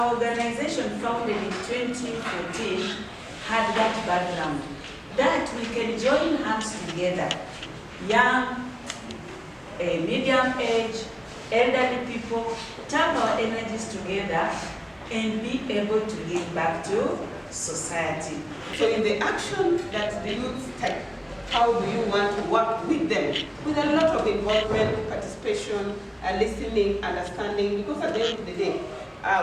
Our organization founded in 2014 had that background, that we can join hands together, young, medium age, elderly people, turn our energies together and be able to give back to society. So in the action that the youth take, how do you want to work with them? With a lot of involvement, participation, listening, understanding, because at the end of the day,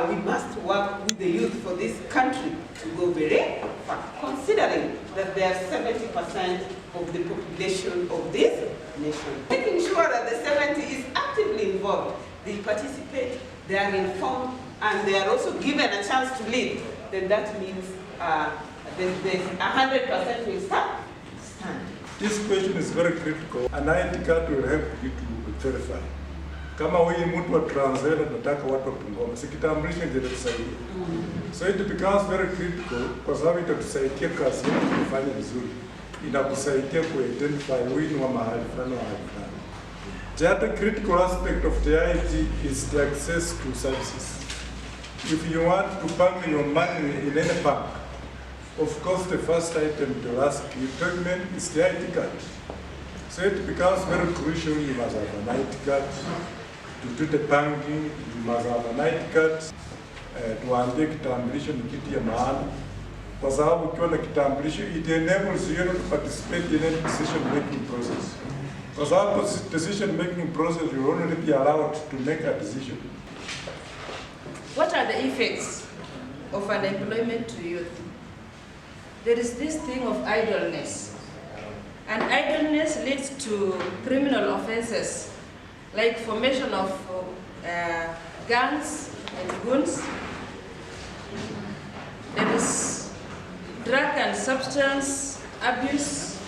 we must work with the youth for this country to go very far, considering that they are 70% of the population of this nation. Making sure that the 70 is actively involved, they participate, they are informed, and they are also given a chance to lead, then that means there's 100% will stand. This question is very critical. An ID card will help you to verify. Kama wewe mtu wa Transvaal nataka watu wa Bungoma, sikitambulisho ndio itatusaidia. So it becomes very critical kwa sababu itatusaidia kazi yetu kufanya vizuri. Inakusaidia ku-identify win wa mahali fulani wa mahali fulani. The other critical aspect of the ID is the access to services. If you want to bank your money in any bank, of course the first item to ask you document is the ID card. So it becomes very crucial, you must have an ID card. To do the banking, you must have an ID card. Tuambie kitambulisho ni kitu ya maana. Kwa sababu ukiwa na kitambulisho, it enables you to participate in any decision making process. Kwa sababu decision making process, you will only be allowed to make a decision. What are the effects of unemployment to youth? There is this thing of idleness. And idleness leads to criminal offenses, like formation of gangs and goons. There is drug and substance abuse,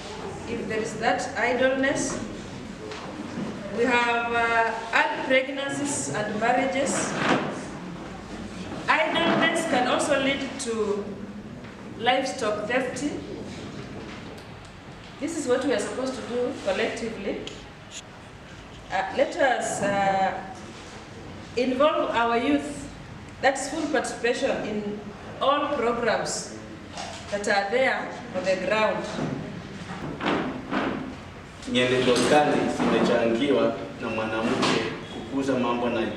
if there is that idleness. We have early pregnancies and marriages. Idleness can also lead to livestock theft. This is what we are supposed to do collectively. Let us involve our youth. That's full participation in all programs that are there on the ground. Nyenendo kali zimechangiwa na mwanamke kukuza mambo na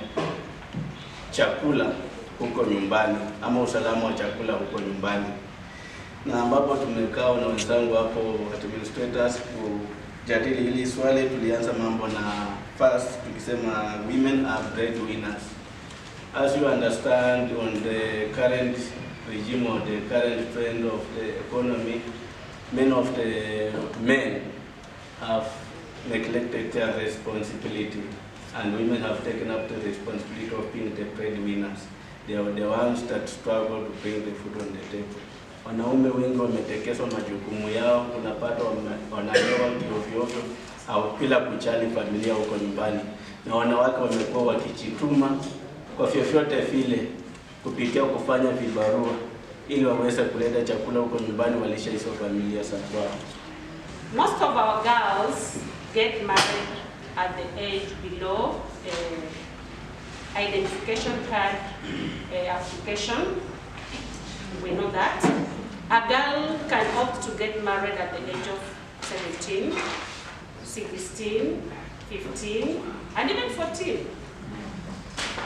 chakula huko nyumbani ama usalama wa chakula huko nyumbani. Na ambapo tumekaa na wenzangu hapo administrators kujadili hili swali, tulianza mambo na first tukisema women are breadwinners. As you understand, on the current regime or the current trend of the economy, many of the men have neglected their responsibility and women have taken up the responsibility of being the breadwinners. They are the ones that struggle to bring the food on the table. Wanaume wengi wametekeswa majukumu yao, unapata wanalewa ovyo au bila kujali familia huko nyumbani. Na wanawake wamekuwa wakijituma kwa vyovyote vile kupitia kufanya vibarua ili waweze kuleta chakula huko nyumbani walisha hizo familia zao. Most of our girls get married at the age below identification card application. We know that. A girl can opt to get married at the age of 17, 16, 15, and even 14.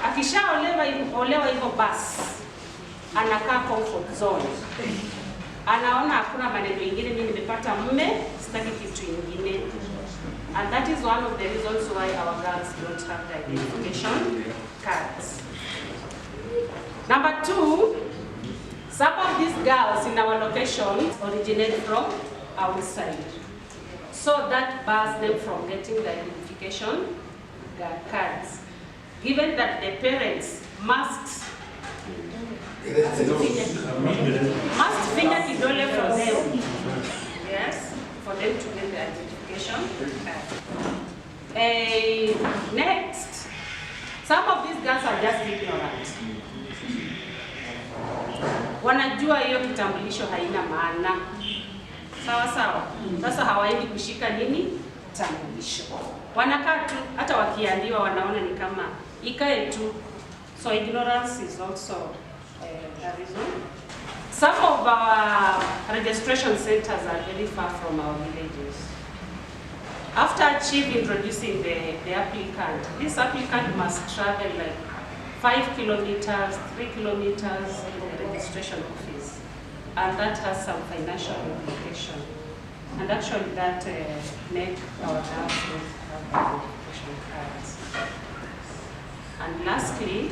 Akishaolewa hivyo basi, anakaa comfort zone. Anaona hakuna maneno mengine, mimi nimepata mume, sitaki kitu kingine. And that is one of the reasons why our girls don't have the identification cards. Number two, some of these girls in our location originate from outside. So that bars them from getting the identification cards. Given that the parents must finger kidole for them. Yes, for them to get the identification card. Next, some of these girls are just ignorant. Wanajua hiyo kitambulisho haina maana. Sawa sawa. Sasa hawaendi kushika nini? Kitambulisho. Wanakaa tu, hata wakiambiwa wanaona ni kama ikae tu. So ignorance is also Some of our registration centers are very far from our villages. After Chief introducing the applicant, this applicant must travel like 5 kilometers, 3 kilometers from the registration office. And that has some financial implication. And actually that make our nurses have identification cards. And lastly,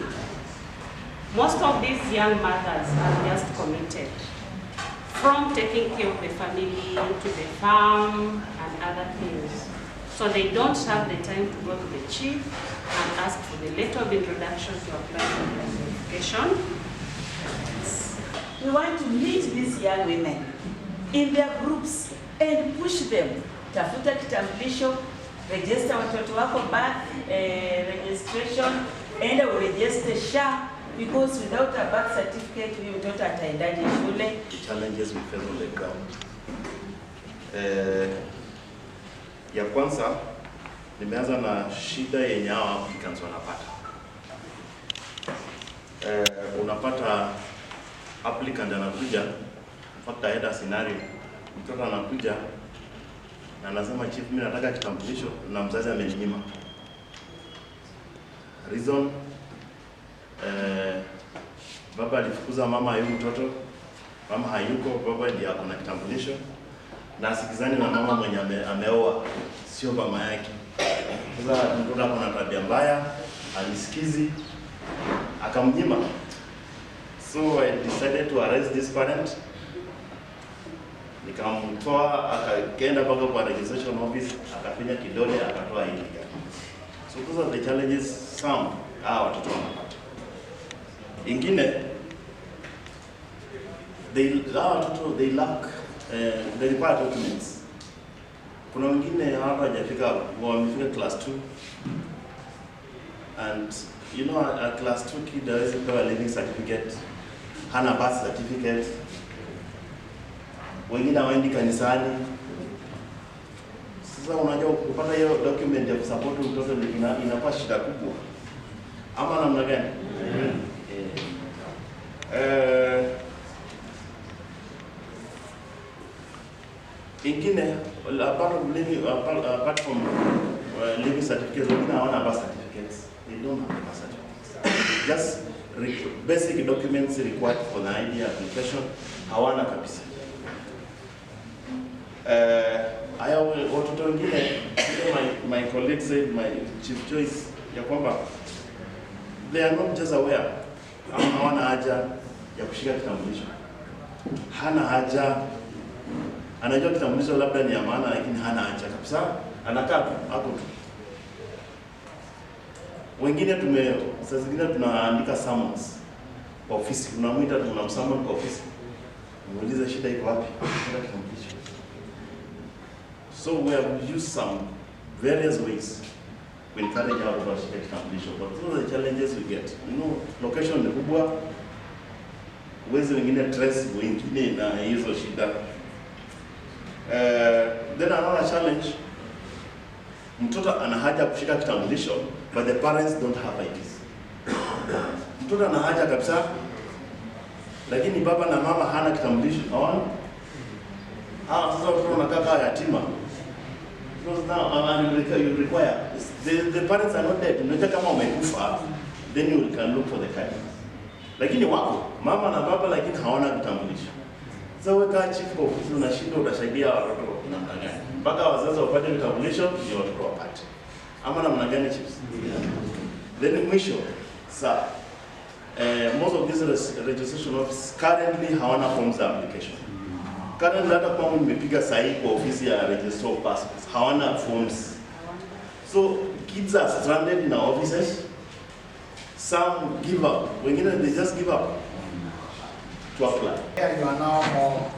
most of these young mothers are just committed, from taking care of the family to the farm and other things. So they don't have the time to go to the chief and ask for the letter of introduction to apply for the identification. We want to meet these young women in their groups and push them. Tafuta kitambulisho, register watoto wako birth registration, and register SHA, because without a birth certificate, huyu mtoto ataendaje shule? Challenges we face on the ground. Ya kwanza nimeanza na shida yenye hao applicants wanapata. Unapata applicant anakuja, in fact I had a scenario, mtoto anakuja na anasema chief, mimi nataka kitambulisho na mzazi ameninyima. Reason, baba alifukuza mama huyu mtoto, mama hayuko, baba ndiye ako na kitambulisho na asikizani na mama mwenye ameoa, sio mama yake. Sasa mtoto ako na tabia mbaya, alisikizi, akamnyima. So I decided to arrest this parent. Nikamtoa, akaenda mpaka kwa registration office, akafinya kidole, akatoa ID card. So those are the challenges some watoto wanapata. Ingine, they lack the required documents. Kuna wengine hapa hajafika, wamefika class 2, and you know a class 2 kid hawezi pewa living certificate, hana birth certificate, wengine hawaendi kanisani. Sasa unajua kupata hiyo document ya kusupport mtoto inakuwa shida kubwa, ama namna gani? Ingine, apart from living certificates, wengine hawana birth certificates. They don't have birth certificates. Just basic documents required for the ID application, hawana kabisa. Watoto wengine, my colleague said, my chief choice, ya kwamba they are not just aware, hawana haja ya kushika kitambulisho. Hana haja, anajua kitambulisho labda ni ya maana, lakini hana haja kabisa, anakaa hapo tu. Wengine saa zingine tunaandika summons kwa ofisi, tunamwita, tunamsummon kwa ofisi, muulize shida iko wapi, kitambulisho. So we have used some various ways to encourage our people to shika kitambulisho, but those are the challenges we get. You know, location ni kubwa, uwezi wengine trace, wengine na hizo shida. Then another challenge, mtoto ana haja kushika kitambulisho, but the parents don't have IDs. Mtoto ana haja kabisa, lakini baba na mama hana kitambulisho. Sasa watoto wanakaa yatima. Because now you require, the parents are not dead. Unajua kama umekufa, then you can look for the card. Lakini wako mama na baba, lakini hawana kitambulisho. Sasa wewe kama chief kwa ofisi unashinda, utasaidia watoto namna gani? Mpaka wazazi wapate vitambulisho ndio watoto wapate. Ama namna gani chiefs? Then mwisho, sir, most of these registration offices currently hawana forms of application. Currently hata kama nimepiga sahihi kwa ofisi ya registrar of passports, hawana forms. So kids are stranded in our offices. Some give up. Wengine they just give up to apply. Here you are now more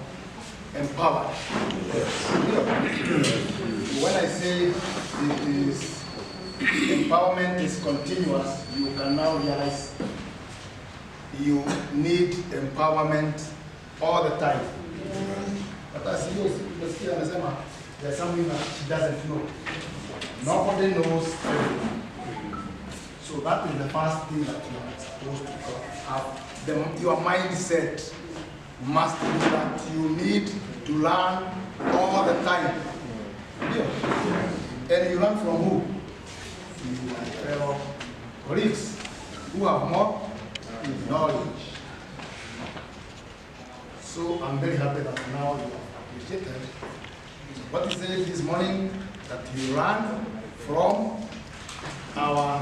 empowered. When I say it is empowerment is continuous, you can now realize you need empowerment all the time. But as you see, there's something that she doesn't know. Nobody knows everything. So So that is the first thing that you are supposed to have. Your mindset must be that you need to learn all the time. Yeah. And you learn from who? Your fellow colleagues who have more knowledge. So I'm very happy that now you have appreciated what you said this morning, that you learn from our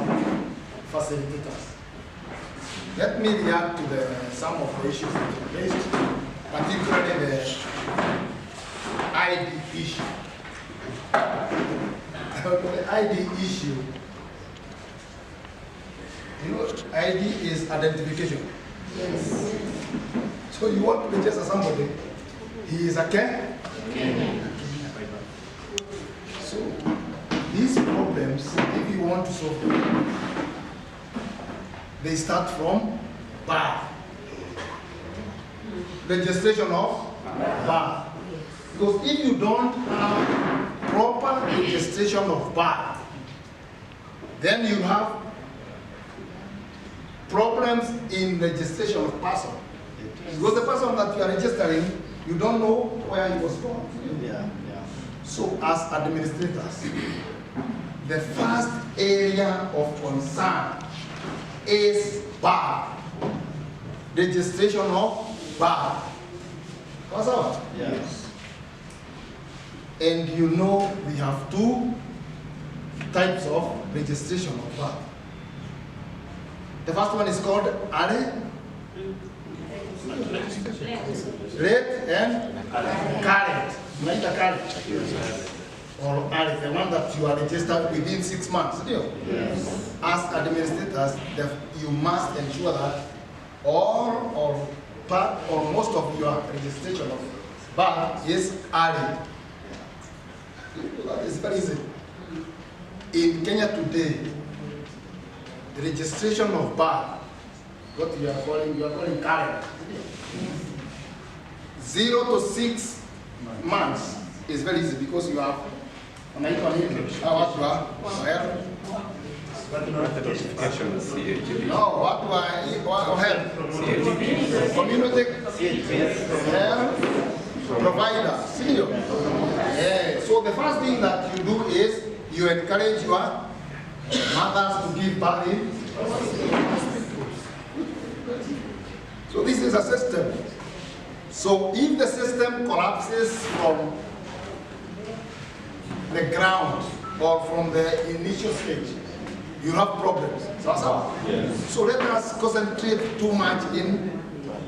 facilitators. Let me react to some of the issues that you raised, particularly the ID issue. The ID issue, you know, ID is identification. Yes. So you want to register somebody, he is a Ken? So these problems, if you want to solve them, they start from birth. Registration of birth. Because if you don't have proper registration of birth, then you have problems in registration of person. Because the person that you are registering, you don't know where he was born. Yeah. So as administrators, the first area of concern is birth. Registration of birth. What's up? Yes. And you know we have two types of registration of birth. The first one is called Are, late and current. Current. Or are the one that you are registered within 6 months. Yes. As administrators, you must ensure that all or part or most of your registration of birth is early. That is very easy. In Kenya today, the registration of birth, what you are calling current. 0 to 6 months is very easy because you have community health provider, senior. Yeah. So the first thing that you do is you encourage your mothers to give birth. So this is a system. So if the system collapses from the ground or from the initial stage, you have problems. Yes. So let us concentrate too much in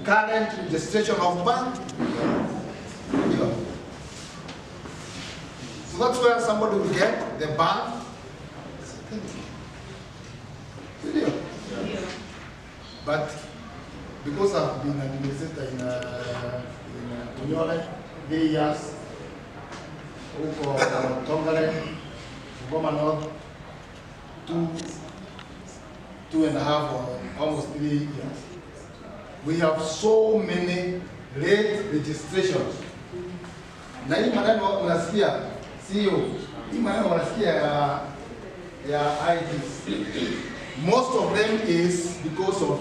current registration of birth. Yeah. So that's where somebody will get the birth. Yeah. But because I've been an administrator in Kuywa, 3 years, Tongale, Bungoma North, 2.5 or almost 3 years. We have so many late registrations. Na hii maneno unasikia sio hii maneno unasikia ya IDs. Most of them is because of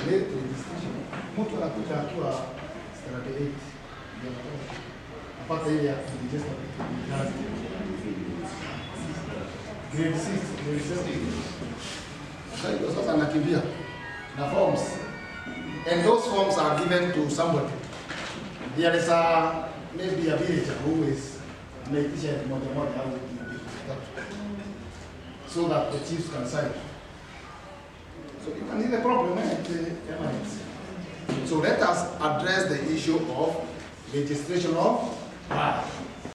late registration. Mtu anakuja akiwa 38 apata ile ya register grade 6, grade 7. Sasa anakimbia na forms, and those forms are given to somebody. There is maybe a villager who is making it so that the chiefs can sign. So you can see the problem. So let us address the issue of registration of birth.